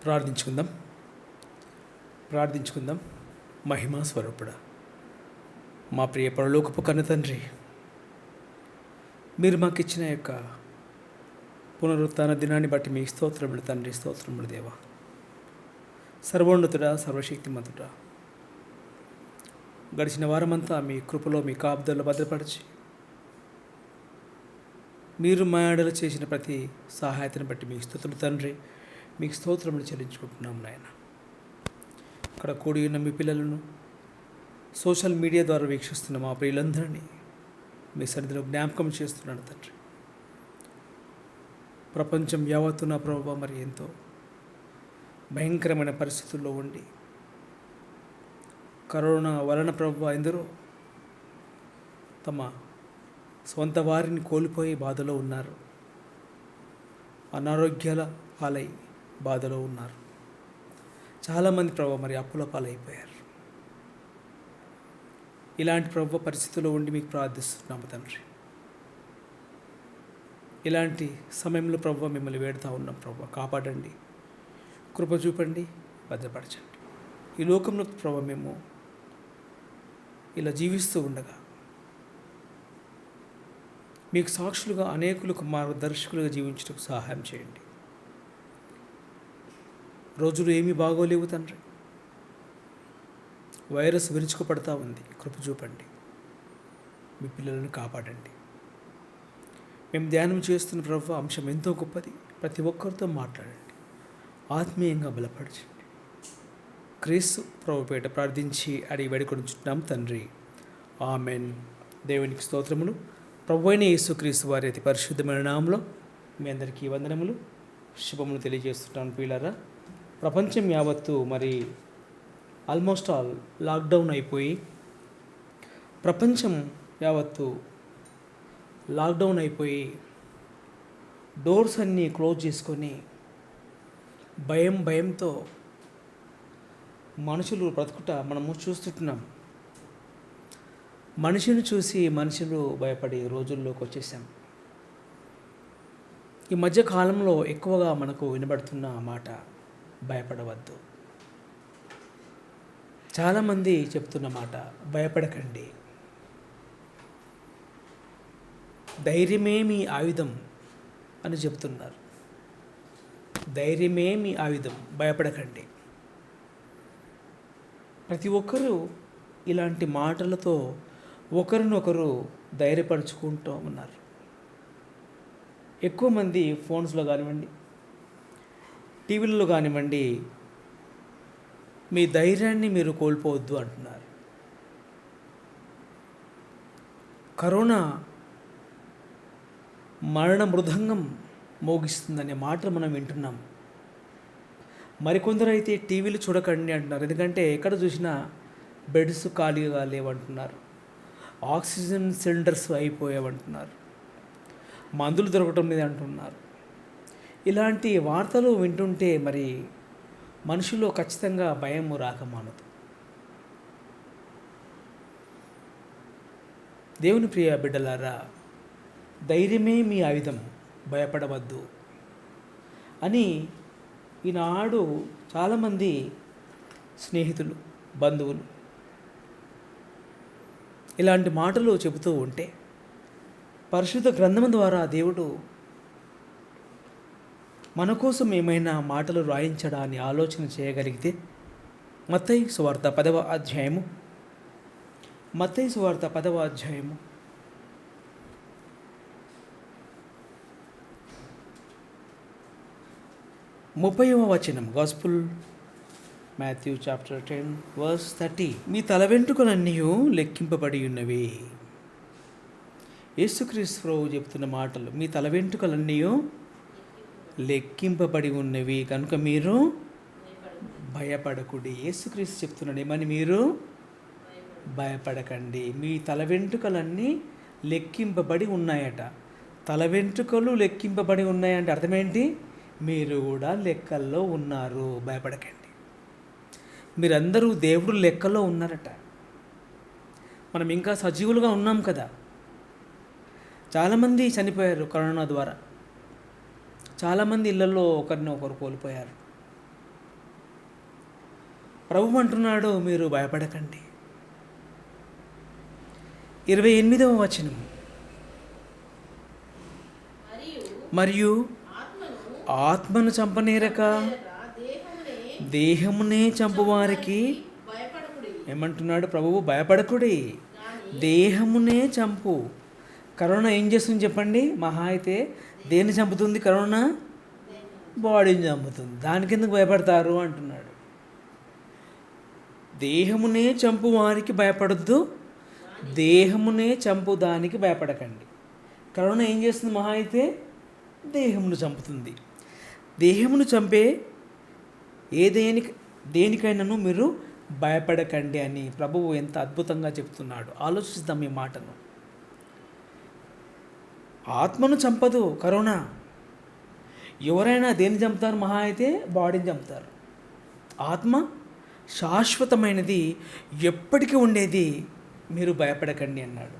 ప్రార్థించుకుందాం. మహిమా స్వరూపుడా, మా ప్రియ పరలోకపు కన్న తండ్రి, మీరు మాకు ఇచ్చిన యొక్క పునరుత్థాన దినాన్ని బట్టి మీ స్తోత్రములు తండ్రి, స్తోత్రములు దేవా. సర్వోన్నతుడా, సర్వశక్తిమంతుడా, గడిచిన వారమంతా మీ కృపలో మీ కాపుదల్లో భద్రపరిచి మీరు మా ఆడలు చేసిన ప్రతి సహాయతను బట్టి మీకు స్తుతులు తండ్రి, మీకు స్తోత్రములు చెల్లించుకుంటున్నాం నాయన. ఇక్కడ కూడి ఉన్న మీ పిల్లలను సోషల్ మీడియా ద్వారా వీక్షిస్తున్న మా ప్రియులందరినీ మీ సన్నిధిలో జ్ఞాపకం చేస్తున్నాను తండ్రి. ప్రపంచం యావత్తు నా ప్రభావ మరి ఎంతో భయంకరమైన పరిస్థితుల్లో ఉండి కరోనా వలన ప్రభావ ఎందరో తమ సొంత వారిని కోల్పోయి బాధలో ఉన్నారు, అనారోగ్యాల పాలై బాధలో ఉన్నారు. చాలామంది ప్రభావ మరి అప్పుల పాలైపోయారు. ఇలాంటి ప్రభావ పరిస్థితుల్లో ఉండి మీకు ప్రార్థిస్తున్నాము తండ్రి. ఇలాంటి సమయంలో ప్రభావ మిమ్మల్ని వేడుతూ ఉన్నాం ప్రభావ, కాపాడండి, కృప చూపండి, భద్రపరచండి. ఈ లోకంలో ప్రభావ మేము ఇలా జీవిస్తూ ఉండగా మీకు సాక్షులుగా అనేకులకు మార్గదర్శకులుగా జీవించడానికి సహాయం చేయండి. రోజులు ఏమీ బాగోలేవు తండ్రి, వైరస్ విరుచుకుపడతా ఉంది, కృప చూపండి, మీ పిల్లలను కాపాడండి. మేము ధ్యానం చేస్తున్న ప్రభు అంశం ఎంతో గొప్పది. ప్రతి ఒక్కరితో మాట్లాడండి, ఆత్మీయంగా బలపరచండి. క్రీస్తు ప్రభుపేట ప్రార్థించి అడిగి వేడుకొనుచున్నాం తండ్రి, ఆమెన్. దేవునికి స్తోత్రములు. ప్రభు అయిన యేసుక్రీస్తు వారి అతి పరిశుద్ధమైన నామములో మీ అందరికీ వందనములు, శుభములు తెలియజేస్తున్నాను ప్రియులారా. ప్రపంచం యావత్తు మరి ఆల్మోస్ట్ ఆల్ లాక్డౌన్ అయిపోయి డోర్స్ అన్నీ క్లోజ్ చేసుకొని భయంతో మనుషులు బ్రతుకుట మనము చూస్తుంటున్నాం. మనిషిని చూసి మనుషులు భయపడే రోజుల్లోకి వచ్చేసాం. ఈ మధ్య కాలంలో ఎక్కువగా మనకు వినబడుతున్న మాట భయపడవద్దు. చాలామంది చెప్తున్న మాట భయపడకండి, ధైర్యమే మీ ఆయుధం అని చెప్తున్నారు. ధైర్యమే మీ ఆయుధం, భయపడకండి. ప్రతి ఒక్కరూ ఇలాంటి మాటలతో ఒకరినొకరు ధైర్యపరుచుకుంటూ ఉన్నారు. ఎక్కువ మంది ఫోన్స్లో కానివ్వండి, టీవీలలో కానివ్వండి, మీ ధైర్యాన్ని మీరు కోల్పోవద్దు అంటున్నారు. కరోనా మరణ మృదంగం మోగిస్తుందనే మాటలు మనం వింటున్నాం. మరికొందరు అయితే టీవీలు చూడకండి అంటున్నారు. ఎందుకంటే ఎక్కడ చూసినా బెడ్స్ ఖాళీగా లేవంటున్నారు, ఆక్సిజన్ సిలిండర్స్ అయిపోయావంటున్నారు, మందులు దొరకటం లేదు అంటున్నారు. ఇలాంటి వార్తలు వింటుంటే మరి మనుషులో ఖచ్చితంగా భయం రాకమానదు. దేవుని ప్రియ బిడ్డలారా, ధైర్యమే మీ ఆయుధం, భయపడవద్దు అని ఈనాడు చాలామంది స్నేహితులు, బంధువులు ఇలాంటి మాటలు చెబుతూ ఉంటే పరిశుద్ధ గ్రంథం ద్వారా దేవుడు మన కోసం ఏమైనా మాటలు రాయించడా అని ఆలోచన చేయగలిగితే మత్తయి సువార్త 10వ అధ్యాయము 30వ వచనం. Gospel Matthew chapter 10 verse 30. మీ తల వెంట్రుకలన్నీ లెక్కింపబడి ఉన్నవి. యేసుక్రీస్తు ప్రభువు చెప్తున్న మాటలు, మీ తల వెంట్రుకలన్నీ లెక్కింపబడి ఉన్నవి కనుక మీరు భయపడకుడి. యేసుక్రీస్తు చెప్తున్నాడు ఏమని, మీరు భయపడకండి, మీ తల వెంట్రుకలన్నీ లెక్కింపబడి ఉన్నాయట. తల వెంట్రుకలు లెక్కింపబడి ఉన్నాయంటే అర్థమేంటి? మీరు కూడా లెక్కల్లో ఉన్నారు, భయపడకండి. మీరందరూ దేవుడు లెక్కలో ఉన్నారట. మనం ఇంకా సజీవులుగా ఉన్నాం కదా. చాలామంది చనిపోయారు కరోనా ద్వారా, చాలామంది ఇళ్లలో ఒకరిని ఒకరు కోల్పోయారు. ప్రభువు అంటున్నాడు, మీరు భయపడకండి. 28వ వచనం, మరియు ఆత్మను చంపనేరక దేహమునే చంపువారికి ఏమంటున్నాడు ప్రభువు? భయపడకుడి, దేహమునే చంపు. కరోనా ఏం చేస్తుంది చెప్పండి? మహా అయితే దేన్ని చంపుతుంది? కరోనా బాడీని చంపుతుంది. దానికి ఎందుకు భయపడతారు అంటున్నాడు. దేహమునే చంపు వారికి భయపడద్దు, దేహమునే చంపు దానికి భయపడకండి. కరోనా ఏం చేస్తుంది? మహా అయితే దేహమును చంపుతుంది. దేహమును చంపే దేనికైనాను మీరు భయపడకండి అని ప్రభువు ఎంత అద్భుతంగా చెప్తున్నాడు. ఆలోచిద్దాం ఈ మాటను. ఆత్మను చంపదు కరోనా. ఎవరైనా దేన్ని చంపుతారు? మహా అయితే బాడీని చంపుతారు. ఆత్మ శాశ్వతమైనది, ఎప్పటికీ ఉండేది. మీరు భయపడకండి అన్నాడు.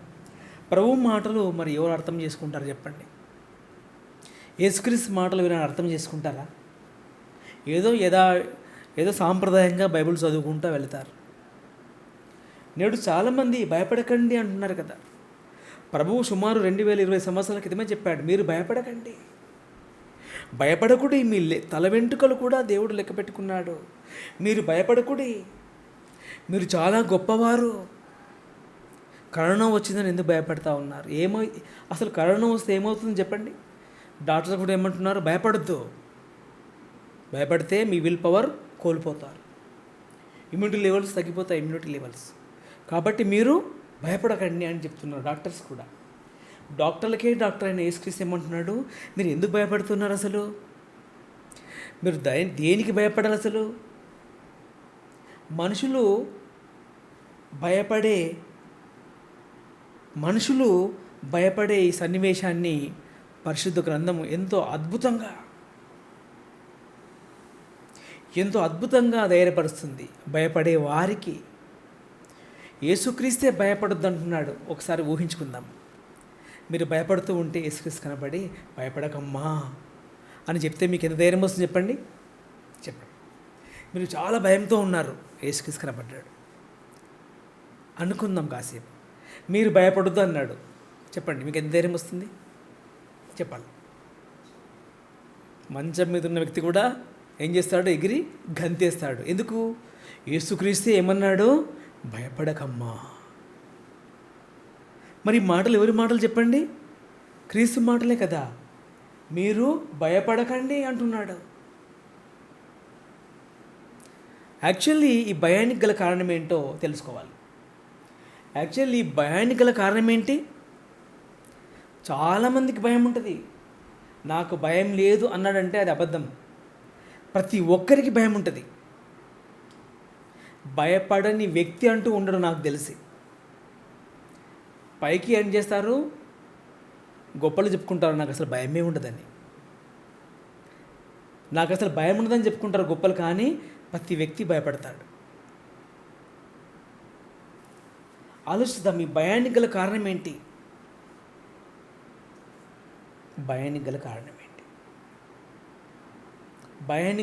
ప్రభువు మాటలు మరి ఎవరు అర్థం చేసుకుంటారు చెప్పండి? యేసుక్రీస్తు మాటలు ఎవరైనా అర్థం చేసుకుంటారా? ఏదో సాంప్రదాయంగా బైబిల్ చదువుకుంటూ వెళతారు. నేడు చాలామంది భయపడకండి అంటున్నారు కదా. ప్రభువు సుమారు 2020 సంవత్సరాల క్రితమే చెప్పాడు, మీరు భయపడకండి, భయపడకుడి, మీ తల వెంట్రుకలు కూడా దేవుడు లెక్క పెట్టుకున్నాడు. మీరు భయపడకుడి, మీరు చాలా గొప్పవారు. కరోనా వచ్చిందని ఎందుకు భయపడతా ఉన్నారు? అసలు కరోనా వస్తే ఏమవుతుంది చెప్పండి? డాక్టర్స్ కూడా ఏమంటున్నారు? భయపడద్దు, భయపడితే మీ విల్ పవర్ కోల్పోతారు, ఇమ్యూనిటీ లెవెల్స్ తగ్గిపోతాయి, ఇమ్యూనిటీ లెవెల్స్. కాబట్టి మీరు భయపడకండి అని చెప్తున్నారు డాక్టర్స్ కూడా. డాక్టర్లకే డాక్టర్ అయిన యేసుక్రీస్తు ఏమంటున్నాడు? మీరు ఎందుకు భయపడుతున్నారు? అసలు మీరు దేనికి భయపడాలి? అసలు మనుషులు భయపడే ఈ సన్నివేశాన్ని పరిశుద్ధ గ్రంథము ఎంతో అద్భుతంగా ధైర్యపరుస్తుంది. భయపడే వారికి యేసుక్రీస్తే భయపడొద్దు అంటున్నాడు. ఒకసారి ఊహించుకుందాం. మీరు భయపడుతూ ఉంటే యేసుక్రీస్తు కనబడి భయపడకమ్మా అని చెప్తే మీకు ఎంత ధైర్యం వస్తుంది చెప్పండి? మీరు చాలా భయంతో ఉన్నారు, యేసుక్రీస్తు కనబడ్డాడు అనుకుందాం కాసేపు. మీరు భయపడొద్దు అన్నాడు. చెప్పండి, మీకు ఎంత ధైర్యం వస్తుంది? చెప్పాలి. మంచం మీద ఉన్న వ్యక్తి కూడా ఏం చేస్తాడు? ఎగిరి గంతేస్తాడు. ఎందుకు? యేసుక్రీస్తు ఏమన్నాడు? భయపడకమ్మా. మరి మాటలు ఎవరి మాటలు చెప్పండి? క్రీస్తు మాటలే కదా. మీరు భయపడకండి అంటున్నాడు. యాక్చువల్లీ ఈ భయానికి గల కారణం ఏంటో తెలుసుకోవాలి. యాక్చువల్లీ ఈ భయానికి గల కారణం ఏంటి? చాలామందికి భయం ఉంటుంది. నాకు భయం లేదు అన్నాడంటే అది అబద్ధం. ప్రతి ఒక్కరికి భయం ఉంటుంది. భయపడని వ్యక్తి అంటూ ఉండడు నాకు తెలిసి. పైకి ఏం చేస్తారు? గొప్పలు చెప్పుకుంటారు, నాకు అసలు భయమే ఉండదని, నాకు అసలు భయం ఉండదని చెప్పుకుంటారు గొప్పలు. కానీ ప్రతి వ్యక్తి భయపడతాడు. ఆలోచిద్దాం, ఈ భయానికి గల కారణం ఏంటి? భయానికి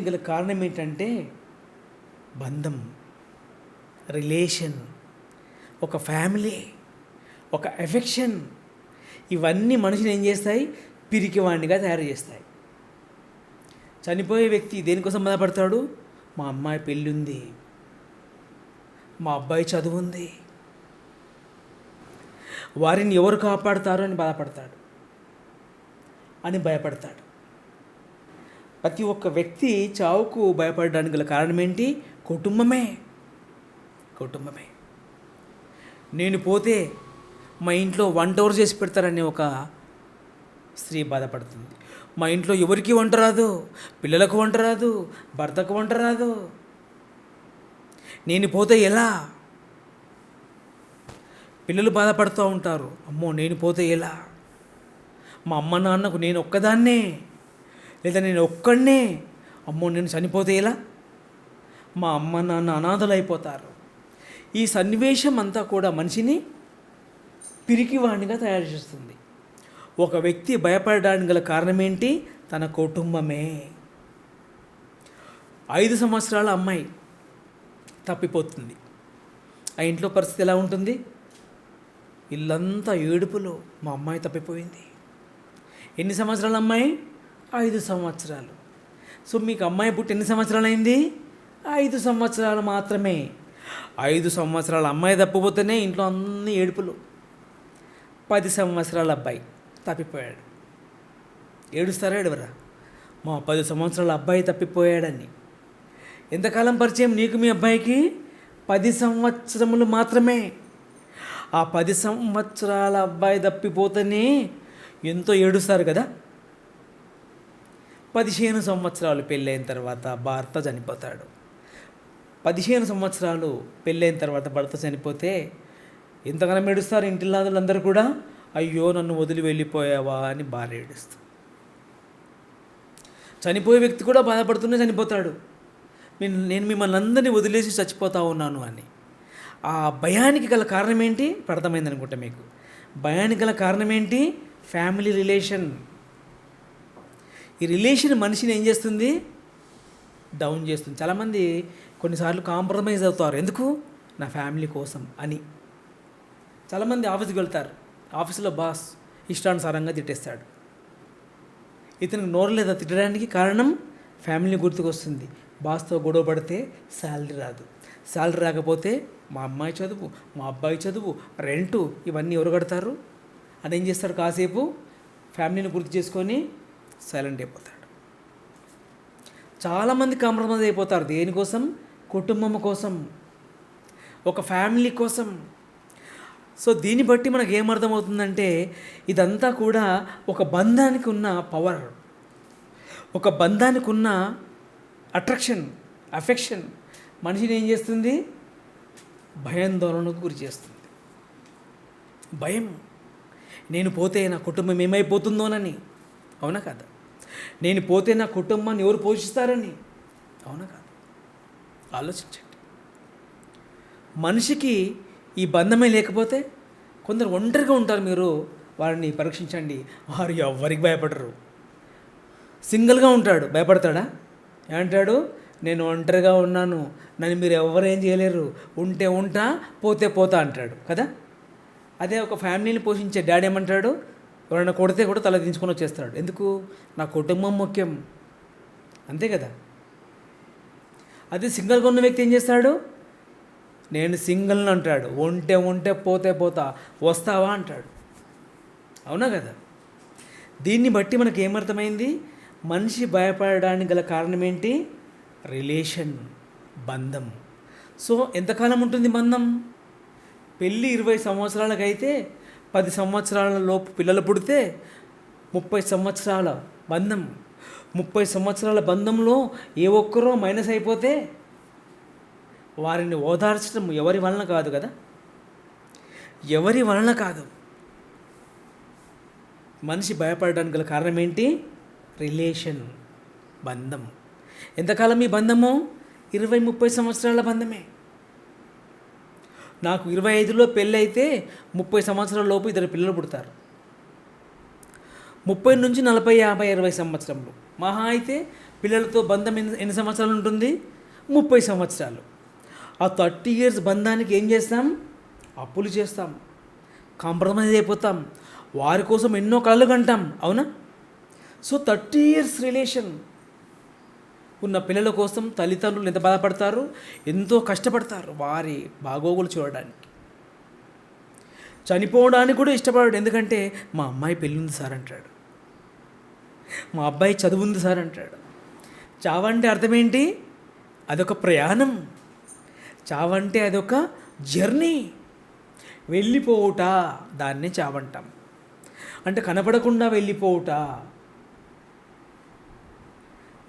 గల కారణం ఏంటంటే బంధం, రిలేషన్, ఒక ఫ్యామిలీ, ఒక ఎఫెక్షన్. ఇవన్నీ మనిషిని ఏం చేస్తాయి? పిరికివాణ్ణిగా తయారు చేస్తాయి. చనిపోయే వ్యక్తి దేనికోసం బాధపడతాడు? మా అమ్మాయి పెళ్ళి ఉంది, మా అబ్బాయి చదువు ఉంది, వారిని ఎవరు కాపాడుతారు అని బాధపడతాడు, అని భయపడతాడు. ప్రతి ఒక్క వ్యక్తి చావుకు భయపడడానికి గల కారణం ఏంటి? కుటుంబమే. నేను పోతే మా ఇంట్లో వంట ఎవరు చేసి పెడతారని ఒక స్త్రీ బాధపడుతుంది. మా ఇంట్లో ఎవరికి వంట రాదు, పిల్లలకు వంట రాదు, భర్తకు వంట రాదు, నేను పోతే ఎలా? పిల్లలు బాధపడుతూ ఉంటారు, అమ్మో నేను పోతే ఎలా? మా అమ్మ నాన్నకు నేను ఒక్కదాన్నే, లేదా నేను ఒక్కడనే, అమ్మో నేను చనిపోతే ఎలా? మా అమ్మ నాన్న అనాథలు అయిపోతారు. ఈ సన్నివేశం అంతా కూడా మనిషిని పిరికివాణిగా తయారు చేస్తుంది. ఒక వ్యక్తి భయపడడానికి గల కారణం ఏంటి? తన కుటుంబమే. 5 సంవత్సరాల అమ్మాయి తప్పిపోతుంది. ఆ ఇంట్లో పరిస్థితి ఎలా ఉంటుంది? ఇల్లంతా ఏడుపులో, మా అమ్మాయి తప్పిపోయింది. ఎన్ని సంవత్సరాలు అమ్మాయి? 5 సంవత్సరాలు. సో మీకు అమ్మాయి పుట్టి ఎన్ని సంవత్సరాలు అయింది? 5 సంవత్సరాలు మాత్రమే. 5 సంవత్సరాల అమ్మాయి తప్పిపోతేనే ఇంట్లో అన్ని ఏడుపులు. 10 సంవత్సరాల అబ్బాయి తప్పిపోయాడు. ఏడుస్తారా ఏడవరా? మా 10 సంవత్సరాల అబ్బాయి తప్పిపోయాడని. ఎంతకాలం పరిచయం నీకు మీ అబ్బాయికి? 10 సంవత్సరములు మాత్రమే. ఆ 10 సంవత్సరాల అబ్బాయి తప్పిపోతేనే ఎంతో ఏడుస్తారు కదా. 15 సంవత్సరాలు పెళ్ళైన తర్వాత భర్త చనిపోతాడు. 15 సంవత్సరాలు పెళ్ళైన తర్వాత భర్త చనిపోతే ఎంతగానో ఏడుస్తారు ఇంటిల్లాదులందరూ కూడా. అయ్యో నన్ను వదిలి వెళ్ళిపోయావా అని భార్య ఏడుస్తుంది. చనిపోయే వ్యక్తి కూడా బాధపడుతూనే చనిపోతాడు. నేను మిమ్మల్ని అందరినీ వదిలేసి చచ్చిపోతా ఉన్నాను అని. ఆ భయానికి గల కారణం ఏంటి? అర్థమైంది అనుకుంటా మీకు. భయానికి గల కారణం ఏంటి? Family relation. ఈ రిలేషన్ మనిషిని ఏం చేస్తుంది? డౌన్ చేస్తుంది. చాలామంది కొన్నిసార్లు కాంప్రమైజ్ అవుతారు. ఎందుకు? నా ఫ్యామిలీ కోసం అని. చాలామంది ఆఫీస్కి వెళ్తారు. ఆఫీసులో బాస్ ఇష్టానుసారంగా తిట్టేస్తాడు. ఇతనికి నోరు లేదా తిట్టడానికి? కారణం ఫ్యామిలీ గుర్తుకొస్తుంది. బాస్తో గొడవ పడితే శాలరీ రాదు. శాలరీ రాకపోతే మా అమ్మాయి చదువు, మా అబ్బాయి చదువు, రెంటు ఇవన్నీ ఎవరు కడతారు అని ఏం చేస్తాడు? కాసేపు ఫ్యామిలీని గుర్తు చేసుకొని సైలెంట్ అయిపోతాడు. చాలామంది కాంప్రమైజ్ అయిపోతారు. దేనికోసం? కుటుంబం కోసం, ఒక ఫ్యామిలీ కోసం. సో దీన్ని బట్టి మనకు ఏమర్థమవుతుందంటే ఇదంతా కూడా ఒక బంధానికి ఉన్న పవర్, ఒక బంధానికి ఉన్న అట్రాక్షన్, అఫెక్షన్ మనిషిని ఏం చేస్తుంది? భయాందోళనకు గురి చేస్తుంది. భయం, నేను పోతే నా కుటుంబం ఏమైపోతుందోనని. అవునా కాదా? నేను పోతే నా కుటుంబాన్ని ఎవరు పోషిస్తారని. అవునా కాదు? ఆలోచించండి. మనిషికి ఈ బంధమే లేకపోతే కొందరు ఒంటరిగా ఉంటారు. మీరు వారిని పరీక్షించండి. వారు ఎవరికి భయపడరు. సింగిల్గా ఉంటాడు, భయపడతాడా? ఏమంటాడు? నేను ఒంటరిగా ఉన్నాను, నన్ను మీరు ఎవరేం చేయలేరు, ఉంటే ఉంటా, పోతే పోతా అంటాడు కదా. అదే ఒక ఫ్యామిలీని పోషించే డాడీ ఏమంటాడు? ఎవరైనా కొడితే కూడా తల దించుకొని వచ్చేస్తాడు. ఎందుకు? నా కుటుంబం ముఖ్యం. అంతే కదా. అదే సింగిల్గా ఉన్న వ్యక్తి ఏం చేస్తాడు? నేను సింగిల్ని అంటాడు. ఉంటే పోతే పోతా, వస్తావా అంటాడు. అవునా కదా. దీన్ని బట్టి మనకు ఏమర్థమైంది? మనిషి భయపడడానికి గల కారణం ఏంటి? రిలేషన్, బంధం. సో ఎంతకాలం ఉంటుంది బంధం? పెళ్ళి 20 సంవత్సరాలకైతే 10 సంవత్సరాల లోపు పిల్లలు పుడితే 30 సంవత్సరాల బంధం. 30 సంవత్సరాల బంధంలో ఏ ఒక్కరో మైనస్ అయిపోతే వారిని ఓదార్చడం ఎవరి వలన కాదు కదా. ఎవరి వలన కాదు. మనిషి భయపడడానికి గల కారణం ఏంటి? రిలేషన్, బంధం. ఎంతకాలం ఈ బంధము? 20-30 సంవత్సరాల బంధమే. నాకు 25లో పెళ్ళి అయితే 30 సంవత్సరాల లోపు ఇద్దరు పిల్లలు పుడతారు. 30 నుంచి 40, 50, 20 సంవత్సరంలో మహా అయితే పిల్లలతో బంధం ఎన్ని సంవత్సరాలు ఉంటుంది? 30 సంవత్సరాలు. ఆ 30 years బంధానికి ఏం చేస్తాం? అప్పులు చేస్తాం, కాంప్రమైజ్ అయిపోతాం, వారి కోసం ఎన్నో కలలు కంటాం. అవునా? సో 30 years రిలేషన్ ఉన్న పిల్లల కోసం తల్లిదండ్రులు ఎంత బాధపడతారు, ఎంతో కష్టపడతారు వారి బాగోగులు చూడడానికి. చనిపోవడానికి కూడా ఇష్టపడాడు. ఎందుకంటే మా అమ్మాయి పెళ్ళి ఉంది సార్ అంటాడు, మా అబ్బాయి చదువు ఉంది సార్ అంటాడు. చావంటే అర్థం ఏంటి? అదొక ప్రయాణం. చావంటే అదొక జర్నీ, వెళ్ళిపోవుట. దాన్నే చావంటాం. అంటే కనపడకుండా వెళ్ళిపోవుట.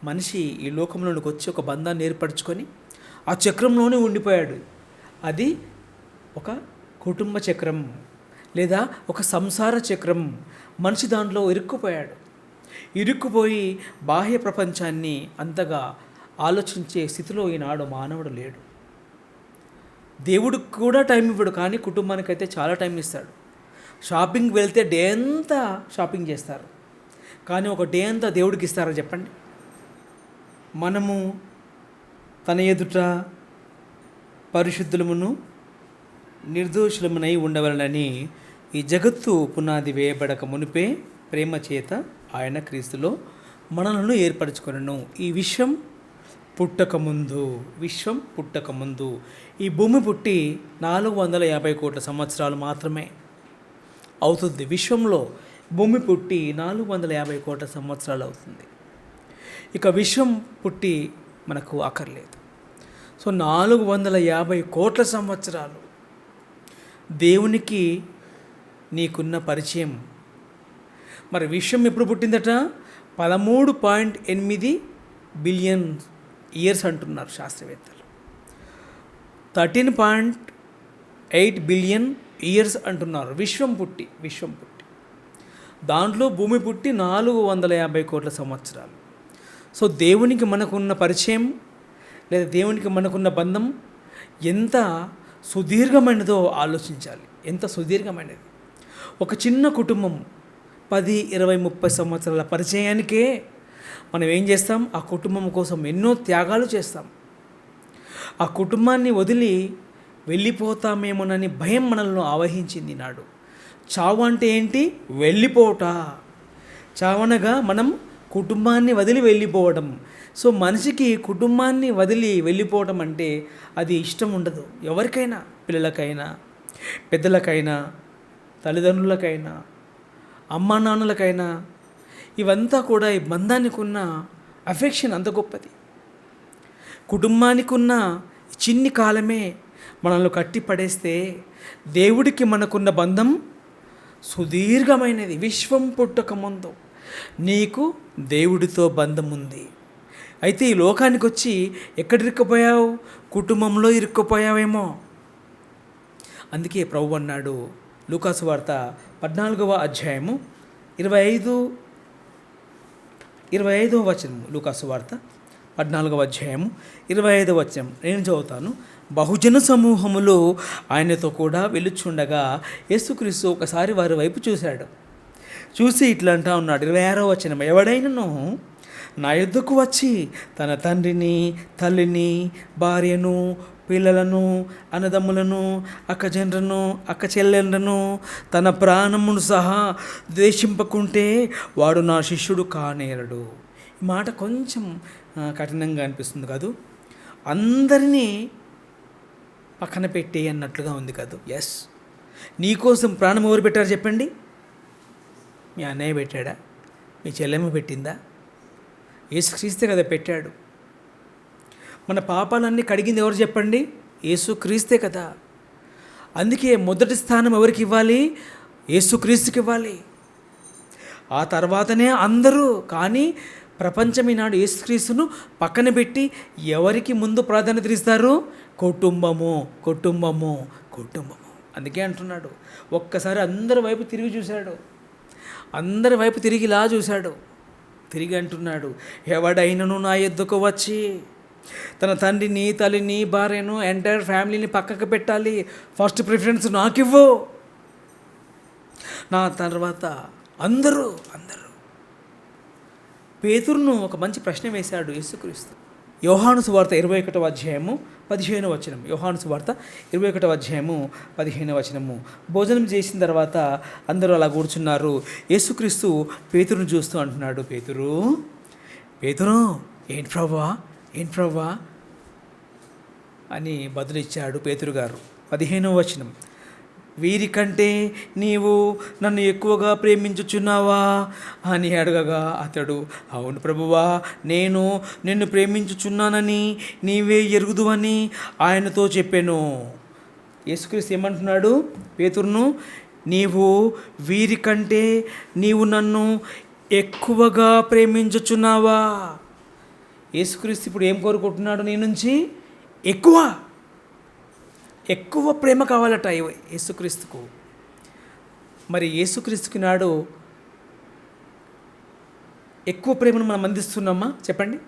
మనిషి ఈ లోకంలోనికి వచ్చి ఒక బంధాన్ని ఏర్పరచుకొని ఆ చక్రంలోనే ఉండిపోయాడు. అది ఒక కుటుంబ చక్రం లేదా ఒక సంసార చక్రం. మనిషి దాంట్లో ఇరుక్కుపోయాడు. ఇరుక్కుపోయి బాహ్య ప్రపంచాన్ని అంతగా ఆలోచించే స్థితిలో ఈనాడు మానవుడు లేడు. దేవుడికి కూడా టైం ఇవ్వడు, కానీ కుటుంబానికైతే చాలా టైం ఇస్తాడు. షాపింగ్కి వెళ్తే డే అంతా షాపింగ్ చేస్తారు, కానీ ఒక డే అంతా దేవుడికి ఇస్తారా చెప్పండి? మనము తన ఎదుట పరిశుద్ధులమును నిర్దోషులమునై ఉండవలనని ఈ జగత్తు పునాది వేయబడక మునిపే ప్రేమ చేత ఆయన క్రీస్తులో మనలను ఏర్పరచుకొనెను. ఈ విశ్వం పుట్టకముందు ఈ భూమి పుట్టి 450 కోట్ల సంవత్సరాలు మాత్రమే అవుతుంది. విశ్వంలో భూమి పుట్టి 450 కోట్ల సంవత్సరాలు అవుతుంది. ఇక విశ్వం పుట్టి మనకు అక్కర్లేదు. సో 450 కోట్ల సంవత్సరాలు దేవునికి నీకున్న పరిచయం. మరి విశ్వం ఎప్పుడు పుట్టిందట? 13.8 బిలియన్ ఇయర్స్ అంటున్నారు శాస్త్రవేత్తలు. 13.8 బిలియన్ ఇయర్స్ అంటున్నారు విశ్వం పుట్టి. దాంట్లో భూమి పుట్టి 450 కోట్ల సంవత్సరాలు. సో దేవునికి మనకున్న పరిచయం లేదా దేవునికి మనకున్న బంధం ఎంత సుదీర్ఘమైనదో ఆలోచించాలి. ఎంత సుదీర్ఘమైనది. ఒక చిన్న కుటుంబం 10, 20, 30 సంవత్సరాల పరిచయానికే మనం ఏం చేస్తాం? ఆ కుటుంబం కోసం ఎన్నో త్యాగాలు చేస్తాం. ఆ కుటుంబాన్ని వదిలి వెళ్ళిపోతామేమోనని భయం మనల్ని ఆవహించింది నాడు. చావు అంటే ఏంటి? వెళ్ళిపోవట. చావనగా మనం కుటుంబాన్ని వదిలి వెళ్ళిపోవడం. సో మనిషికి కుటుంబాన్ని వదిలి వెళ్ళిపోవడం అంటే అది ఇష్టం ఉండదు. ఎవరికైనా, పిల్లలకైనా, పెద్దలకైనా, తల్లిదండ్రులకైనా, అమ్మా నాన్నలకైనా, ఇవంతా కూడా ఈ బంధానికి ఉన్న అఫెక్షన్ అంత గొప్పది. కుటుంబానికి ఉన్న చిన్ని కాలమే మనల్ని కట్టి పడేస్తే దేవుడికి మనకున్న బంధం సుదీర్ఘమైనది. విశ్వం పుట్టకముందు నీకు దేవుడితో బంధం ఉంది. అయితే ఈ లోకానికి వచ్చి ఎక్కడ ఇరుక్కుపోయావు? కుటుంబంలో ఇరుక్కుపోయావేమో. అందుకే ప్రభు అన్నాడు లూకాసు వార్త 14వ అధ్యాయము 25వ వచనం. లూకాసు వార్త 14వ అధ్యాయము 25వ వచనం నేను చదువుతాను. బహుజన సమూహములు ఆయనతో కూడా వెలుచుండగా యేసుక్రీస్తు ఒకసారి వారి వైపు చూశాడు. చూసి ఇట్లా అంటా ఉన్నాడు. 26వ వచనం. ఎవడైనను నా యొద్దకు వచ్చి తన తండ్రిని, తల్లిని, భార్యను, పిల్లలను, అన్నదమ్ములను, అక్కజనులను, అక్క చెల్లెళ్ళను, తన ప్రాణమును సహా ద్వేషింపకుంటే వాడు నా శిష్యుడు కానేరడు. ఈ మాట కొంచెం కఠినంగా అనిపిస్తుంది కాదు? అందరినీ పక్కన పెట్టే అన్నట్లుగా ఉంది కాదు? ఎస్. నీకోసం ప్రాణం ఎవరు పెట్టారు చెప్పండి? మీ అన్నయ్య పెట్టాడా? మీ చెల్లెమ్మ పెట్టిందా? యేసుక్రీస్తే కదా పెట్టాడు. మన పాపాలన్నీ కడిగింది ఎవరు చెప్పండి? యేసుక్రీస్తే కదా. అందుకే మొదటి స్థానం ఎవరికి ఇవ్వాలి? యేసుక్రీస్తుకి ఇవ్వాలి. ఆ తర్వాతనే అందరూ. కానీ ప్రపంచం ఈనాడు యేసుక్రీస్తును పక్కన పెట్టి ఎవరికి ముందు ప్రాధాన్యత ఇస్తారు? కుటుంబము. అందుకే అంటున్నాడు, ఒక్కసారి అందరి వైపు తిరిగి చూశాడు. అందరి వైపు తిరిగి ఇలా చూశాడు. తిరిగి అంటున్నాడు, ఎవడైనను నా యొద్దకు వచ్చి తన తండ్రిని, తల్లిని, భార్యను, ఎంటైర్ ఫ్యామిలీని పక్కకు పెట్టాలి. ఫస్ట్ ప్రిఫరెన్స్ నాకివ్వు. నా తర్వాత అందరూ. పేతురును ఒక మంచి ప్రశ్న వేశాడు యేసుక్రీస్తు. యోహాను సువార్త 21వ అధ్యాయము 15వ వచనం. యోహాను సువార్త 21వ అధ్యాయము 15వ వచనము. భోజనం చేసిన తర్వాత అందరూ అలా కూర్చున్నారు. యేసుక్రీస్తు పేతురును చూస్తూ అంటున్నాడు, పేతురు ఏంటి ప్రభువా అని బదులిచ్చాడు పేతురు గారు. 15వ వచనం. వీరికంటే నీవు నన్ను ఎక్కువగా ప్రేమించుచున్నావా అని అడగగా అతడు, అవును ప్రభువా, నేను నిన్ను ప్రేమించుచున్నానని నీవే ఎరుగుదువని ఆయనతో చెప్పాను. యేసుక్రీస్తు ఏమంటున్నాడు? పేతురును, వీరికంటే నీవు నన్ను ఎక్కువగా ప్రేమించుచున్నావా? యేసుక్రీస్తు ఇప్పుడు ఏం కోరుకుంటున్నాడు? నీ నుంచి ఎక్కువ ప్రేమ కావాలట యేసుక్రీస్తుకు. మరి యేసుక్రీస్తుకి నాడు ఎక్కువ ప్రేమను మనం అందిస్తున్నామా చెప్పండి?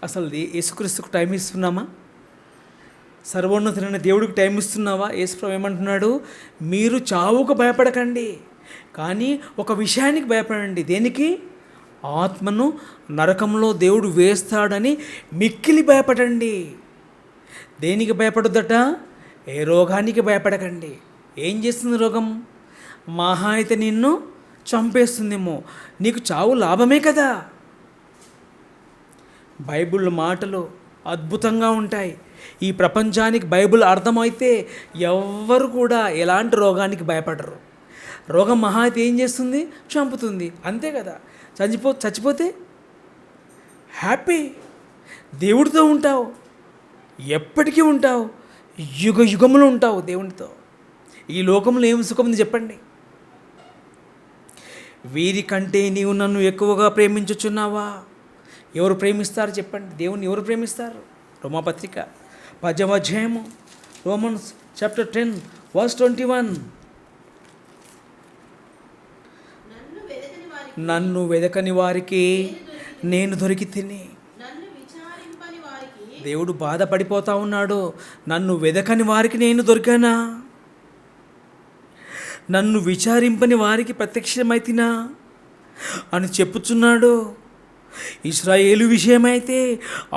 అసలు యేసుక్రీస్తుకు టైం ఇస్తున్నామా? సర్వోన్నతులైన దేవుడికి టైం ఇస్తున్నావా? యేసుప్రభు ఏమంటున్నాడు? మీరు చావుకు భయపడకండి, కానీ ఒక విషయానికి భయపడండి. దేనికి? ఆత్మను నరకంలో దేవుడు వేస్తాడని మిక్కిలి భయపడండి. దేనికి భయపడొద్దట? ఏ రోగానికి భయపడకండి. ఏం చేస్తుంది రోగం? మహా అయితే నిన్ను చంపేస్తుందేమో, నీకు చావు లాభమే కదా. బైబిల్ మాటలు అద్భుతంగా ఉంటాయి. ఈ ప్రపంచానికి బైబిల్ అర్థమైతే ఎవ్వరు కూడా ఎలాంటి రోగానికి భయపడరు. రోగం మహా అయితే ఏం చేస్తుంది? చంపుతుంది, అంతే కదా. చచ్చిపోతే హ్యాపీ, దేవుడితో ఉంటావు, ఎప్పటికీ ఉంటావు, యుగ యుగములు ఉంటావు దేవునితో. ఈ లోకంలో ఏం సుఖం ఉంది చెప్పండి? వీరికంటే నీవు నన్ను ఎక్కువగా ప్రేమించుచున్నావా? ఎవరు ప్రేమిస్తారు చెప్పండి? దేవుణ్ణి ఎవరు ప్రేమిస్తారు? రోమాపత్రిక 10వ అధ్యాయము, రోమన్స్ చాప్టర్ 10 verse 21. నన్ను వెదకని వారికి నేను దొరికి తిని. దేవుడు బాధపడిపోతా ఉన్నాడు. నన్ను వెదకని వారికి నేను దొరికానా? నన్ను విచారింపని వారికి ప్రత్యక్షమైతినా అని చెప్పుచున్నాడు. ఇశ్రాయేలు విషయమైతే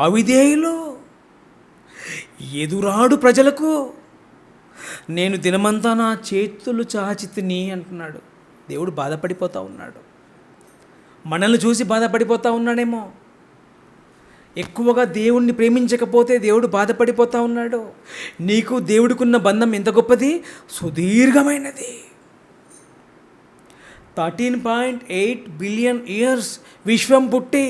అవిధేయులు, ఎదురాడు ప్రజలకు నేను దినమంతా నా చేతులు చాచితిని అంటున్నాడు. దేవుడు బాధపడిపోతూ ఉన్నాడు. మనల్ని చూసి బాధపడిపోతూ ఉన్నాడేమో. ఎక్కువగా దేవుణ్ణి ప్రేమించకపోతే దేవుడు బాధపడిపోతూ ఉన్నాడు. నీకు దేవుడికున్న బంధం ఎంత గొప్పది, సుదీర్ఘమైనది. 13.8 బిలియన్ ఇయర్స్ విశ్వం పుట్టి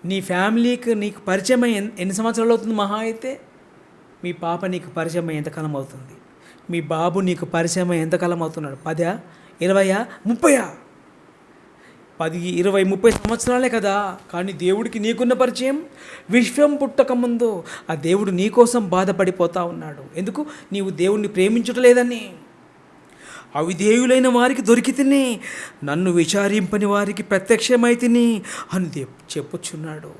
నీ ఫ్యామిలీకి నీకు పరిచయం ఎన్ని సంవత్సరాలు అవుతుంది? మహా అయితే మీ పాప నీకు పరిచయం ఎంతకాలం అవుతుంది? మీ బాబు నీకు పరిచయం ఎంతకాలం అవుతున్నాడు? 10, 20, 30? 10, 20, 30 సంవత్సరాలే కదా. కానీ దేవుడికి నీకున్న పరిచయం విశ్వం పుట్టకముందు. ఆ దేవుడు నీ కోసం బాధపడిపోతూ ఉన్నాడు. ఎందుకు? నీవు దేవుణ్ణి ప్రేమించటలేదని. అవిధేయులైన వారికి దొరికి తిని, నన్ను విచారింపని వారికి ప్రత్యక్షమై తిని అని చెప్పుచున్నాడు.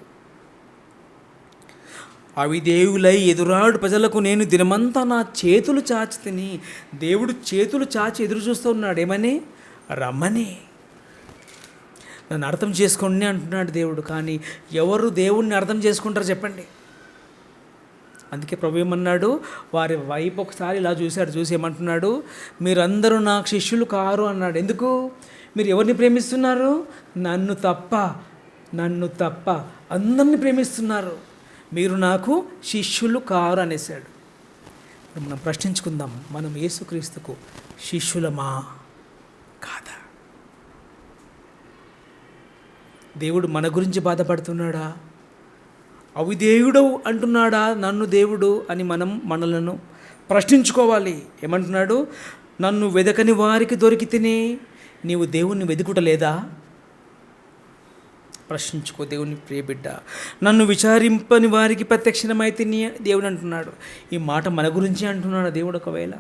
అవిధేయులై ఎదురాడు ప్రజలకు నేను దినమంతా నా చేతులు చాచి తిని. దేవుడు చేతులు చాచి ఎదురు చూస్తూ ఉన్నాడు. ఏమని? రమ్మని, నన్ను అర్థం చేసుకోండి అంటున్నాడు దేవుడు. కానీ ఎవరు దేవుణ్ణి అర్థం చేసుకుంటారు చెప్పండి? అందుకే ప్రభు ఏమన్నాడు? వారి వైపు ఒకసారి ఇలా చూశాడు. చూసి ఏమంటున్నాడు? మీరందరూ నాకు శిష్యులు కారు అన్నాడు. ఎందుకు? మీరు ఎవరిని ప్రేమిస్తున్నారు? నన్ను తప్ప అందరిని ప్రేమిస్తున్నారు. మీరు నాకు శిష్యులు కారు అనేసాడు. మనం ప్రశ్నించుకుందాం, మనం యేసుక్రీస్తుకు శిష్యులమా కాదా? దేవుడు మన గురించి బాధపడుతున్నాడా? అవిధేయుడవు అంటున్నాడా నన్ను దేవుడు అని మనలను ప్రశ్నించుకోవాలి. ఏమంటున్నాడు? నన్ను వెదకని వారికి దొరికి తిని. నీవు దేవుణ్ణి వెతుకుటలేదా? ప్రశ్నించుకో దేవుని ప్రియబిడ్డ. నన్ను విచారింపని వారికి ప్రత్యక్షమై తిని దేవుడు అంటున్నాడు. ఈ మాట మన గురించి అంటున్నాడు దేవుడు. ఒకవేళ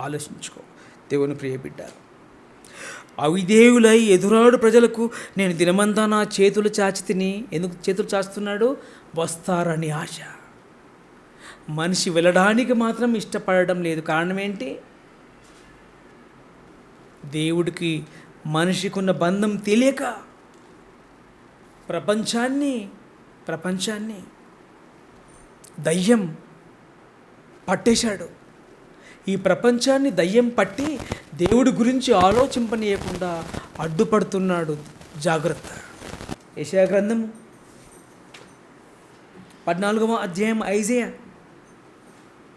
ఆలోచించుకో దేవుని ప్రియబిడ్డ. అవిధేయులై ఎదురాడు ప్రజలకు నేను దినమంతా నా చేతులు చాచి తిని. ఎందుకు చేతులు చాచుతున్నాడు? వస్తారని ఆశ. మనిషి వెళ్ళడానికి మాత్రం ఇష్టపడడం లేదు. కారణం ఏంటి? దేవుడికి మనిషికి ఉన్న బంధం తెలియక ప్రపంచాన్ని దయ్యం పట్టేశాడు. ఈ ప్రపంచాన్ని దయ్యం పట్టి దేవుడి గురించి ఆలోచింపనీయకుండా అడ్డుపడుతున్నాడు. జాగ్రత్త. యెషయా గ్రంథం 14వ అధ్యాయం, ఐజయా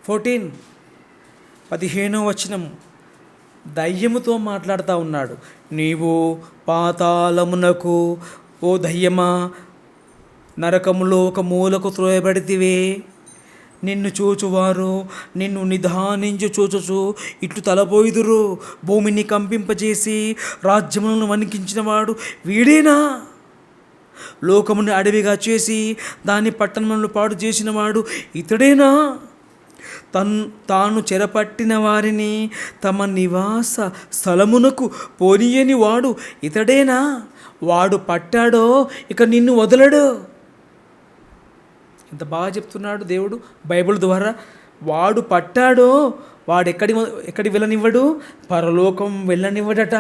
14:15 వచనం దయ్యముతో మాట్లాడుతూ ఉన్నాడు. నీవు పాతాళమునకు, ఓ దయ్యమా, నరకములో ఒక మూలకు త్రోయబడితివే. నిన్ను చూచువారు నిన్ను నిదానించి చూచుచు ఇట్లు తలపోయిదురు. భూమిని కంపింపజేసి రాజ్యములను వణికించినవాడు వీడేనా? లోకముని అడవిగా చేసి దాని పట్టణములను పాడు చేసినవాడు ఇతడేనా? తాను చెరపట్టిన వారిని తమ నివాస స్థలమునకు పోనీయని వాడు ఇతడేనా? వాడు పట్టాడో ఇక నిన్ను వదలడు. ఇంత బాగా చెప్తున్నాడు దేవుడు బైబిల్ ద్వారా. వాడు పట్టాడో వాడు ఎక్కడి వెళ్ళనివ్వడు? పరలోకం వెళ్ళనివ్వడట.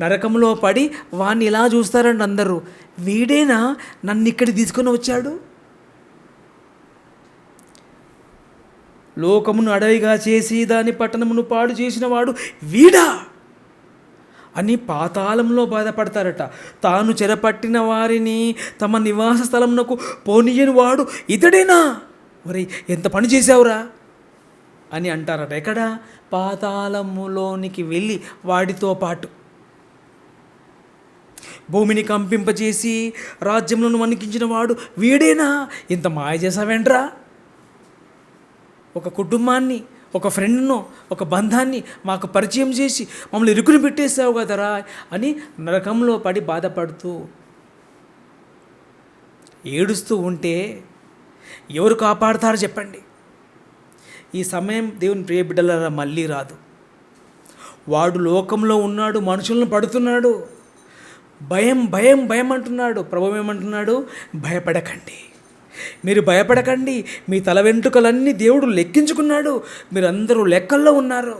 నరకంలో పడి వాడిని ఇలా చూస్తారండి అందరూ. వీడేనా నన్ను ఇక్కడికి తీసుకొని వచ్చాడు? లోకమును అడవిగా చేసి దాని పట్టణమును పాడు చేసిన వాడు వీడా అని పాతాళంలో బాధపడతారట. తాను చెరపట్టిన వారిని తమ నివాస స్థలమునకు పోనీయని వాడు ఇతడేనా? మరి ఎంత పని చేశావురా అని అంటారట. ఎక్కడ? పాతాళములోనికి వెళ్ళి వాడితో పాటు. భూమిని కంపింపజేసి రాజ్యములను వణికించిన వాడు వీడేనా? ఇంత మాయ చేసావేంట్రా? ఒక కుటుంబాన్ని, ఒక ఫ్రెండ్ను, ఒక బంధాన్ని మాకు పరిచయం చేసి మమ్మల్ని ఇరుకుని పెట్టేసావు కదరా అని నరకంలో పడి బాధపడుతూ ఏడుస్తూ ఉంటే ఎవరు కాపాడుతారో చెప్పండి? ఈ సమయం దేవుని ప్రియ బిడ్డలారా మళ్ళీ రాదు. వాడు లోకంలో ఉన్నాడు, మనుషులను పడుతున్నాడు, భయం భయం భయం అంటున్నాడు. ప్రభువు ఏమంటున్నాడు? భయపడకండి, మీరు భయపడకండి, మీ తల వెంట్రుకలన్నీ దేవుడు లెక్కించుకున్నాడు, మీరందరూ లెక్కల్లో ఉన్నారు,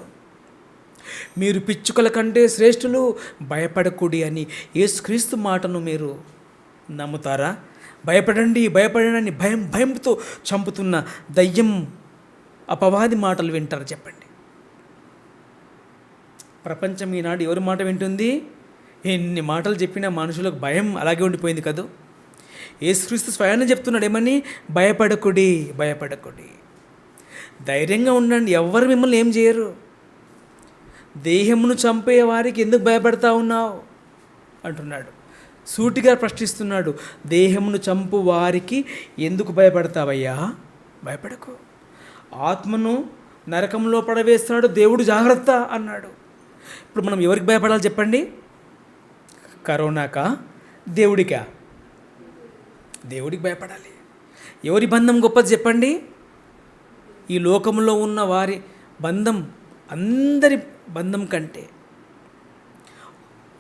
మీరు పిచ్చుకల కంటే శ్రేష్ఠులు, భయపడకుడి అని యేసుక్రీస్తు మాటను మీరు నమ్ముతారా? భయపడండి భయపడండి భయం భయంతో చంపుతున్న దయ్యం అపవాది మాటలు వింటారు చెప్పండి? ప్రపంచం ఈనాడు ఎవరి మాట వింటుంది? ఎన్ని మాటలు చెప్పినా మనుషులకు భయం అలాగే ఉండిపోయింది కదా. యేసుక్రీస్తు స్వయాన్ని చెప్తున్నాడు ఏమని? భయపడకుడి భయపడకుడి, ధైర్యంగా ఉండండి, ఎవ్వరు మిమ్మల్ని ఏం చేయరు. దేహమును చంపే వారికి ఎందుకు భయపడతా ఉన్నావు అంటున్నాడు. సూటిగా ప్రశ్నిస్తున్నాడు. దేహమును చంపు వారికి ఎందుకు భయపడతావయ్యా? భయపడకు. ఆత్మను నరకంలో పడవేస్తున్నాడు దేవుడు, జాగ్రత్త అన్నాడు. ఇప్పుడు మనం ఎవరికి భయపడాలి చెప్పండి? కరోనాకా? దేవుడికా? దేవుడికి భయపడాలి. ఎవరి బంధం గొప్పది చెప్పండి? ఈ లోకంలో ఉన్న వారి బంధం అందరి బంధం కంటే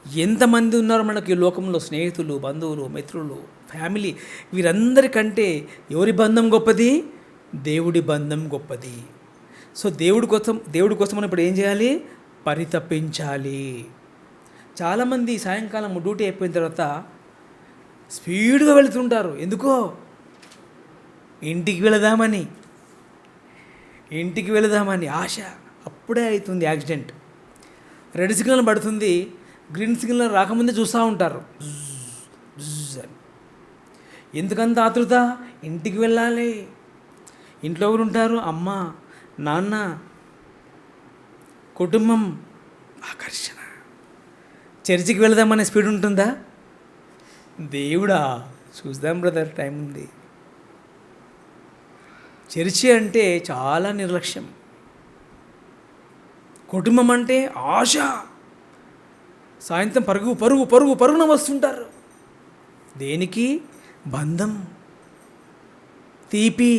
ఎంతమంది ఉన్నారు మనకి ఈ లోకంలో? స్నేహితులు, బంధువులు, మిత్రులు, ఫ్యామిలీ, వీరందరికంటే ఎవరి బంధం గొప్పది? దేవుడి బంధం గొప్పది. సో దేవుడి కోసం మనం ఇప్పుడు ఏం చేయాలి? పరితపించాలి. చాలామంది సాయంకాలం డ్యూటీ అయిపోయిన తర్వాత స్పీడ్గా వెళుతుంటారు. ఎందుకో? ఇంటికి వెళదామని ఆశ. అప్పుడే అవుతుంది యాక్సిడెంట్. రెడ్ సిగ్నల్ పడుతుంది, గ్రీన్ సిగ్నల్ రాకముందే చూస్తూ ఉంటారు అని. ఎందుకంత ఆతృత? ఇంటికి వెళ్ళాలి. ఇంట్లో ఎవరు ఉంటారు? అమ్మ, నాన్న, కుటుంబం, ఆకర్షణ. చర్చికి వెళదామనే స్పీడ్ ఉంటుందా? దేవుడా చూద్దాం బ్రదర్, టైం ఉంది. చర్చి అంటే చాలా నిర్లక్ష్యం. కుటుంబం అంటే ఆశ. సాయంత్రం పరుగున వస్తుంటారు. దేనికి? బంధం, తీపి,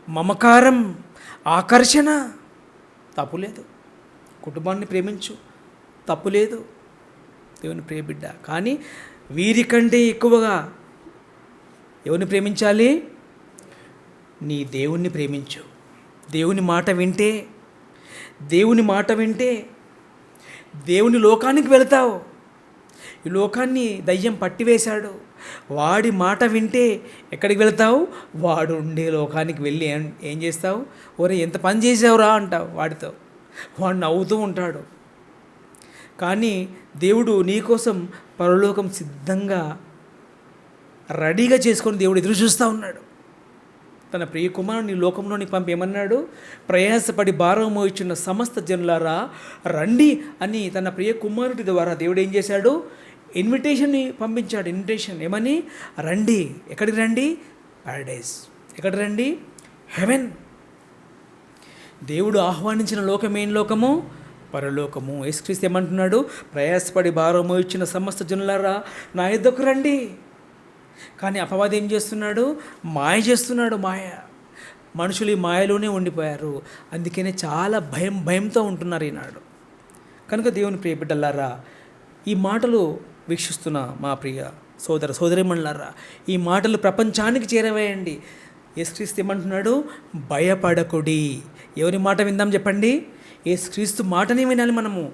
మమకారం, ఆకర్షణ. తప్పులేదు, కుటుంబాన్ని ప్రేమించు, తప్పులేదు, దేవుని ప్రియ బిడ్డ. కానీ వీరికంటే ఎక్కువగా ఎవరిని ప్రేమించాలి? నీ దేవుణ్ణి ప్రేమించు. దేవుని మాట వింటే దేవుని లోకానికి వెళతావు. ఈ లోకాన్ని దయ్యం పట్టివేశాడు. వాడి మాట వింటే ఎక్కడికి వెళతావు? వాడు ఉండే లోకానికి వెళ్ళి ఏం చేస్తావు? ఒరే ఎంత పని చేసావురా అంటావు వాడితో. వాడు నవ్వుతూ ఉంటాడు. కానీ దేవుడు నీకోసం పరలోకం సిద్ధంగా రెడీగా చేసుకొని దేవుడు ఎదురు చూస్తూ ఉన్నాడు. తన ప్రియ కుమారుని లోకంలోనికి పంపి ఏమన్నాడు? ప్రయాసపడి భారం మోయిచున్న సమస్త జనులారా రండి అని తన ప్రియ కుమారుడి ద్వారా దేవుడు ఏం చేశాడు? ఇన్విటేషన్ని పంపించాడు. ఇన్విటేషన్ ఏమని? రండి. ఎక్కడికి రండి? పారడైజ్. ఎక్కడికి రండి? హెవెన్. దేవుడు ఆహ్వానించిన లోకం ఏం లోకము? పరలోకము. యేసుక్రీస్తు ఏమంటున్నాడు? ప్రయాసపడి భారం మోయిచున్న సమస్త జనులారా నా యొద్దకు రండి. కానీ అపవాది ఏం చేస్తున్నాడు? మాయ చేస్తున్నాడు. మనుషులు ఈ మాయలోనే ఉండిపోయారు. అందుకనే చాలా భయంతో ఉంటున్నారు ఈనాడు. కనుక దేవుని ప్రియ బిడ్డలారా, ఈ మాటలు వీక్షిస్తున్న మా ప్రియ సోదరిమణులారా, ఈ మాటలు ప్రపంచానికి చేరవేయండి. యేసుక్రీస్తు ఏమంటున్నాడు? భయపడకుడి. ఎవరి మాట విందాం చెప్పండి? యేసుక్రీస్తు మాటనే వినాలి మనము.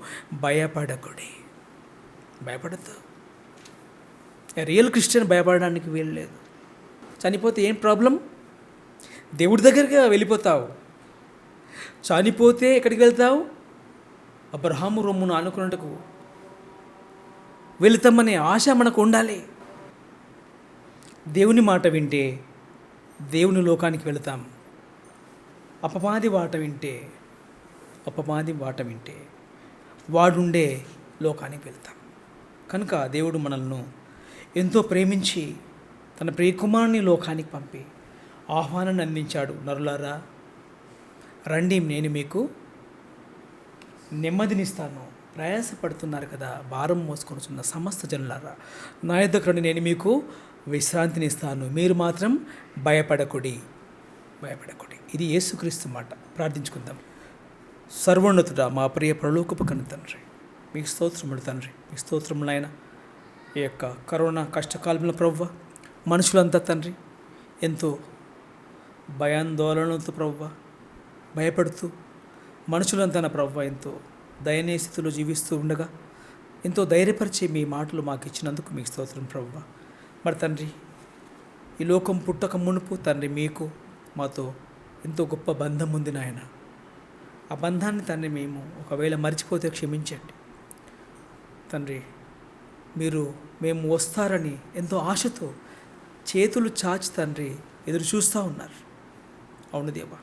భయపడకుడి. భయపడద్దు. రియల్ క్రిస్టియన్ భయపడడానికి వీలు లేదు. చనిపోతే ఏం ప్రాబ్లం? దేవుడి దగ్గరికి వెళ్ళిపోతావు. చనిపోతే ఎక్కడికి వెళ్తావు? అబ్రహాము రొమ్మును ఆనుకున్నట్టుకు వెళుతామనే ఆశ మనకు ఉండాలి. దేవుని మాట వింటే దేవుని లోకానికి వెళతాం. అపవాది వాట వింటే వాడుండే లోకానికి వెళ్తాం. కనుక దేవుడు మనల్ని ఎంతో ప్రేమించి తన ప్రియకుమారుని లోకానికి పంపి ఆహ్వానాన్ని అందించాడు. నరులారా రండి, నేను మీకు నెమ్మదినిస్తాను. ప్రయాసపడుతున్నారు కదా, భారం మోసుకొనుచున్న సమస్త జనులారా, నా యొద్దకు రండి, నేను మీకు విశ్రాంతినిస్తాను. మీరు మాత్రం భయపడకుడి. ఇది యేసుక్రీస్తు మాట. ప్రార్థించుకుందాం. సర్వోన్నతుడా, మా ప్రియ పరలోకపు కన్న తండ్రి, మీకు స్తోత్రములు తండ్రి, మీకు స్తోత్రములు ఆయన. ఈ యొక్క కరోనా కష్టకాలంలో ప్రభువా, మనుషులంతా తండ్రి ఎంతో భయాందోళనలతో ప్రభువా భయపడుతూ, మనుషులంతా ప్రభువా ఎంతో దయనీయ స్థితిలో జీవిస్తూ ఉండగా ఎంతో ధైర్యపరిచే మీ మాటలు మాకు ఇచ్చినందుకు మీకు స్తోత్రం ప్రభువా. మరి తండ్రి, ఈ లోకం పుట్టక మునుపు తండ్రి మీకు మాతో ఎంతో గొప్ప బంధం ఉంది నాయన. ఆ బంధాన్ని తండ్రి మేము ఒకవేళ మర్చిపోతే క్షమించండి తండ్రి. మేము వస్తారని ఎంతో ఆశతో చేతులు చాచి తండ్రి ఎదురు చూస్తూ ఉన్నారు. అవును దేవా,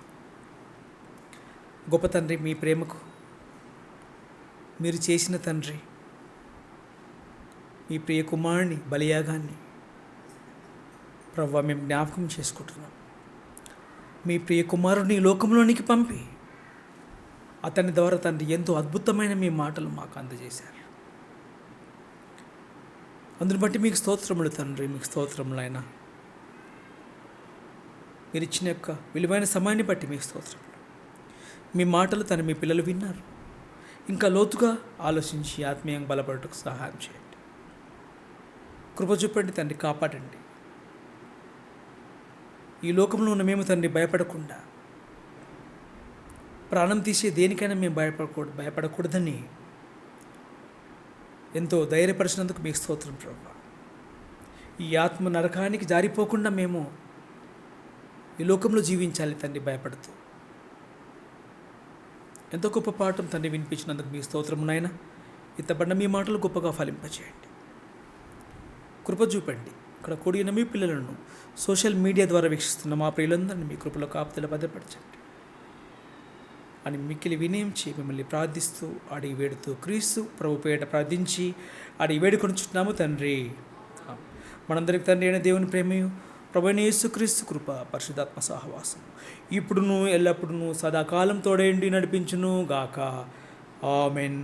గొప్ప తండ్రి, మీ ప్రేమకు మీరు చేసిన తండ్రి మీ ప్రియ కుమారుని బలియాగాన్ని ప్రభువా మేము జ్ఞాపకం చేసుకుంటున్నాం. మీ ప్రియ కుమారుని ఈ లోకంలోనికి పంపి అతని ద్వారా తండ్రి ఎంతో అద్భుతమైన మీ మాటలు మాకు అందజేశారు. అందుని బట్టి మీకు స్తోత్రములు తండ్రి, మీకు స్తోత్రములు ఆయన. మీరు ఇచ్చిన యొక్క విలువైన సమయాన్ని బట్టి మీకు స్తోత్రములు. మీ మాటలు మీ పిల్లలు విన్నారు. ఇంకా లోతుగా ఆలోచించి ఆత్మీయంగా బలపడటకు సహాయం చేయండి. కృప చూపండి తండ్రి, కాపాడండి. ఈ లోకంలో ఉన్న మేము తండ్రి భయపడకుండా, ప్రాణం తీసే దేనికైనా మేము భయపడకూడదని ఎంతో ధైర్యపరిచినందుకు మీకు స్తోత్రం ప్రభువా. ఈ ఆత్మ నరకానికి జారిపోకుండా మేము ఈ లోకంలో జీవించాలి తండ్రి భయపడుతూ. ఎంతో గొప్ప పాఠం తండ్రి వినిపించినందుకు మీ స్తోత్రము నాయన. ఇతబడిన మీ మాటలు గొప్పగా ఫలింపచేయండి. కృప చూపండి. ఇక్కడ కూడిన మీ పిల్లలను సోషల్ మీడియా ద్వారా వీక్షిస్తున్న మా ప్రియులందరినీ మీ కృపలో కాపుదల భద్రపరచండి అని మిక్కిలి వినయించి మిమ్మల్ని ప్రార్థిస్తూ అడిగి వేడుతూ క్రీస్తు ప్రభు పేట ప్రార్థించి అడిగి వేడుకొనుచున్నాము తండ్రి. మనందరికి తండ్రి అయిన దేవుని ప్రేమయు ప్రభువైన యేసుక్రీస్తు కృప పరిశుద్ధాత్మ సహవాసం ఇప్పుడును ఎల్లప్పుడూ సదాకాలం తోడేండి నడిపించును గాక. ఆమెన్.